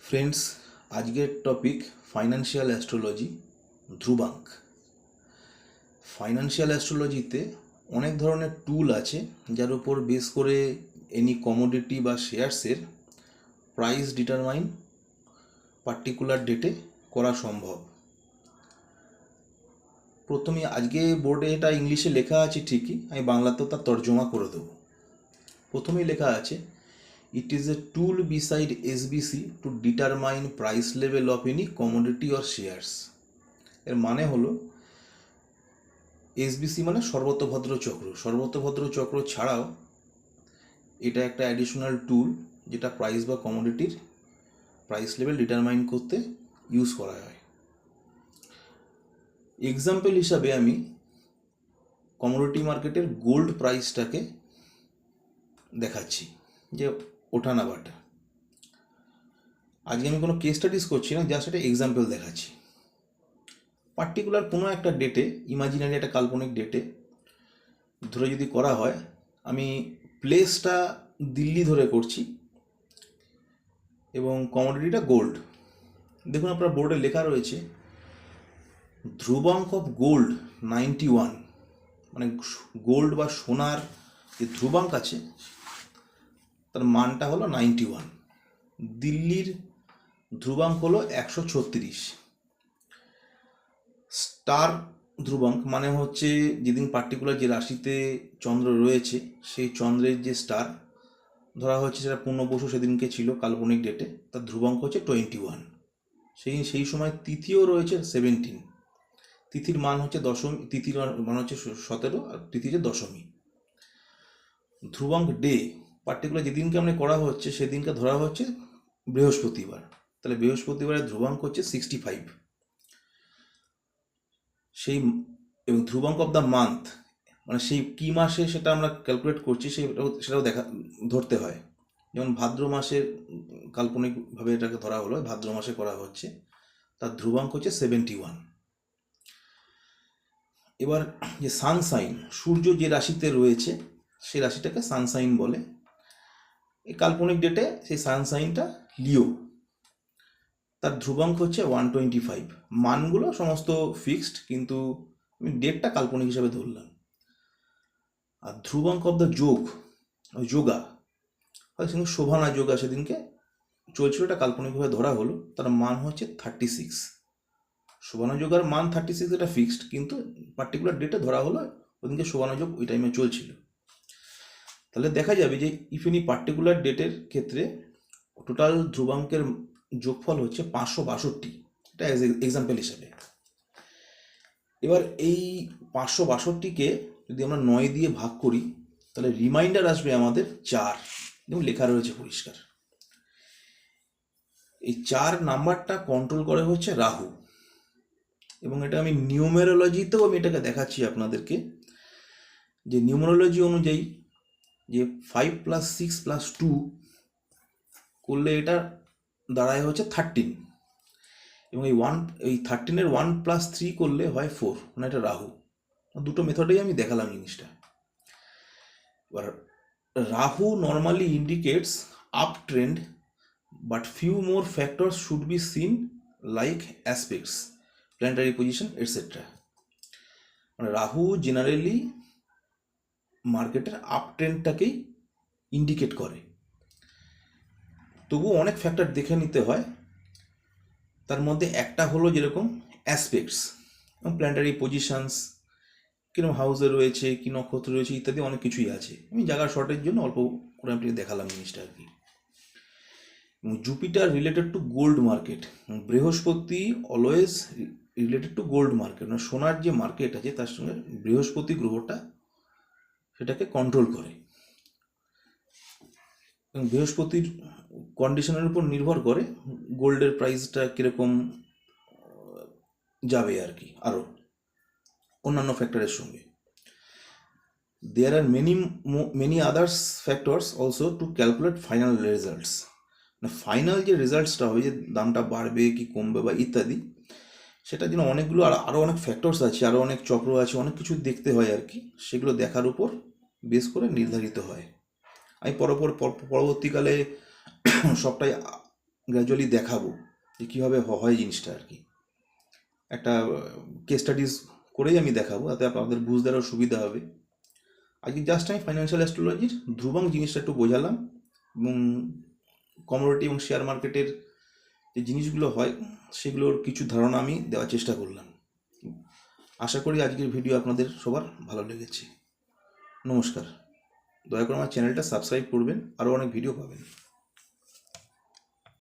Friends, আজকের topic financial astrology, ধ্রুবাঙ্ক। Financial অ্যাস্ট্রোলজিতে অনেক ধরনের টুল আছে যার উপর বেস করে এনি কমোডিটি বা শেয়ার্সের প্রাইস ডিটারমাইন পার্টিকুলার ডেটে করা সম্ভব। প্রথমে আজকে বোর্ডে এটা ইংলিশে লেখা আছে ঠিকই, আমি বাংলাতেও তার তর্জমা করে দেবো। প্রথমেই লেখা আছে, it is a tool beside SBC to determine price level of any commodity or shares। এর মানে হলো SBC মানে সর্বতভদ্র চক্র। সর্বতভদ্র চক্র ছাড়াও এটা একটা অ্যাডিশনাল টুল যেটা প্রাইস বা কমোডিটির প্রাইস লেভেল ডিটারমাইন করতে ইউজ করা হয়। এক্সাম্পল হিসাবে আমি কমোডিটি মার্কেটের গোল্ড প্রাইসটাকে দেখাচ্ছি যে ওঠানাবাটা। আজকে আমি কোনো কেস স্টাডিজ করছি না, জাস্ট একটা এক্সাম্পল দেখাচ্ছি। পার্টিকুলার কোনো একটা ডেটে, ইমাজিনারি একটা কাল্পনিক ডেটে ধরে যদি করা হয়, আমি প্লেসটা দিল্লি ধরে করছি এবং কমোডিটিটা গোল্ড। দেখুন আপনার বোর্ডে লেখা রয়েছে ধ্রুবাঙ্ক অফ গোল্ড 91, মানে গোল্ড বা সোনার যে ধ্রুবাঙ্ক আছে তার মানটা হলো 91। দিল্লির ধ্রুবাঙ্ক হলো 136। স্টার ধ্রুবাঙ্ক মানে হচ্ছে যেদিন পার্টিকুলার যে রাশিতে চন্দ্র রয়েছে সেই চন্দ্রের যে স্টার ধরা হচ্ছে সেটা পূর্ণবসু সেদিনকে ছিল কাল্পনিক ডেটে, তার ধ্রুবাঙ্ক হচ্ছে 21। সেই সময় তিথিও রয়েছে 17। তিথির মান হচ্ছে দশমী, তিথির মান হচ্ছে 17 আর তিথি হচ্ছে দশমী। ধ্রুবাঙ্ক ডে পার্টিকুলার যেদিনকে আমরা করা হচ্ছে সেদিনকে ধরা হচ্ছে বৃহস্পতিবার, তাহলে বৃহস্পতিবারের ধ্রুবাঙ্ক হচ্ছে 65। সেই এবং ধ্রুবাঙ্ক অফ দ্য মান্থ মানে সেই কী মাসে সেটা আমরা ক্যালকুলেট করছি সেটাও ধরতে হয়। যেমন ভাদ্র মাসের কাল্পনিকভাবে এটাকে ধরা হলো, ভাদ্র মাসে করা হচ্ছে, তার ধ্রুবাঙ্ক হচ্ছে 71। এবার যে সানসাইন, সূর্য যে রাশিতে রয়েছে সেই রাশিটাকে সানসাইন বলে। এই কাল্পনিক ডেটে সেই সানসাইনটা লিও, তার ধ্রুবাঙ্ক হচ্ছে 125। মানগুলো সমস্ত ফিক্সড, কিন্তু আমি ডেটটা কাল্পনিক হিসাবে ধরলাম। আর ধ্রুবাঙ্ক অফ দ্য যোগা হয় সেদিন শোভানা যোগা সেদিনকে চলছিল, এটা কাল্পনিকভাবে ধরা হলো, তার মান হচ্ছে 36। শোভানা যোগার মান 36, এটা ফিক্সড, কিন্তু পার্টিকুলার ডেটে ধরা হলো ওদিনকে শোভানা যোগ ওই টাইমে চলছিল। তাহলে দেখা যাবে যে ইফ এনি পার্টিকুলার ডেটের ক্ষেত্রে টোটাল ধ্রুবাঙ্কের যোগফল হচ্ছে 562, এটা এক্সাম্পল হিসাবে। এবার এই 562কে যদি আমরা 9 দিয়ে ভাগ করি তাহলে রিমাইন্ডার আসবে আমাদের 4, যেমন লেখা রয়েছে পরিষ্কার। এই 4 নাম্বারটা কন্ট্রোল করে হচ্ছে রাহু, এবং এটা আমি নিউমেরোলজিতেও আমি এটাকে দেখাচ্ছি আপনাদেরকে, যে নিউমেরোলজি অনুযায়ী যে 5 + 6 + 2 করলে এটা দাঁড়ায় হচ্ছে 13, এবং এই 13-এর 1 + 3 করলে হয় 4, মানে এটা রাহু। দুটো মেথডেই আমি দেখালাম জিনিসটা। এবার Rahu normally indicates up trend, but few more factors should be seen like aspects, planetary position etcetera. মানে রাহু জেনারেলি মার্কেটের আপ ট্রেন্ডটাকেই ইন্ডিকেট করে, তবুও অনেক ফ্যাক্টর দেখে নিতে হয়। তার মধ্যে একটা হলো যেরকম অ্যাসপেক্টস এবং প্ল্যানেটারি পজিশনস, কিরকম হাউসে রয়েছে, কি নক্ষত্র রয়েছে ইত্যাদি অনেক কিছুই আছে। আমি জায়গার শর্টের জন্য অল্প করে আমি দেখালাম জিনিসটা আর কি। Jupiter related to gold market, Brihaspati always related to gold market, মানে সোনার যে মার্কেট আছে তার সঙ্গে বৃহস্পতি গ্রহটা সেটাকে কন্ট্রোল করে, এবং বৃহস্পতির কন্ডিশনের উপর নির্ভর করে গোল্ডের প্রাইসটা কীরকম যাবে আর কি, আরও অন্যান্য ফ্যাক্টরের সঙ্গে। There are many others factors also to calculate final results, মানে ফাইনাল যে রেজাল্টসটা হবে, যে দামটা বাড়বে কি কমবে বা ইত্যাদি, সেটার জন্য অনেকগুলো আরও অনেক ফ্যাক্টরস আছে, আরও অনেক চক্র আছে, অনেক কিছু দেখতে হয় আর কি। সেগুলো দেখার উপর বেস করে নির্ধারিত হয়। আমি পরবর্তীকালে সবটাই গ্র্যাজুয়ালি দেখাবো যে কীভাবে হয় জিনিসটা আর কি। একটা কেস স্টাডিজ করেই আমি দেখাবো, তাতে আপনাদের বুঝতে আরও সুবিধা হবে। আজকে জাস্ট আমি ফাইন্যান্সিয়াল অ্যাস্ট্রোলজির ধ্রুবক জিনিসটা একটু বোঝালাম, এবং কমোডিটি এবং শেয়ার মার্কেটের যে জিনিসগুলো হয় সেগুলোর কিছু ধারণা আমি দেওয়ার চেষ্টা করলাম। আশা করি আজকের ভিডিও আপনাদের সবার ভালো লেগেছে। নমস্কার। দয়া করে আমার চ্যানেলটা সাবস্ক্রাইব করবেন, আরও অনেক ভিডিও পাবেন।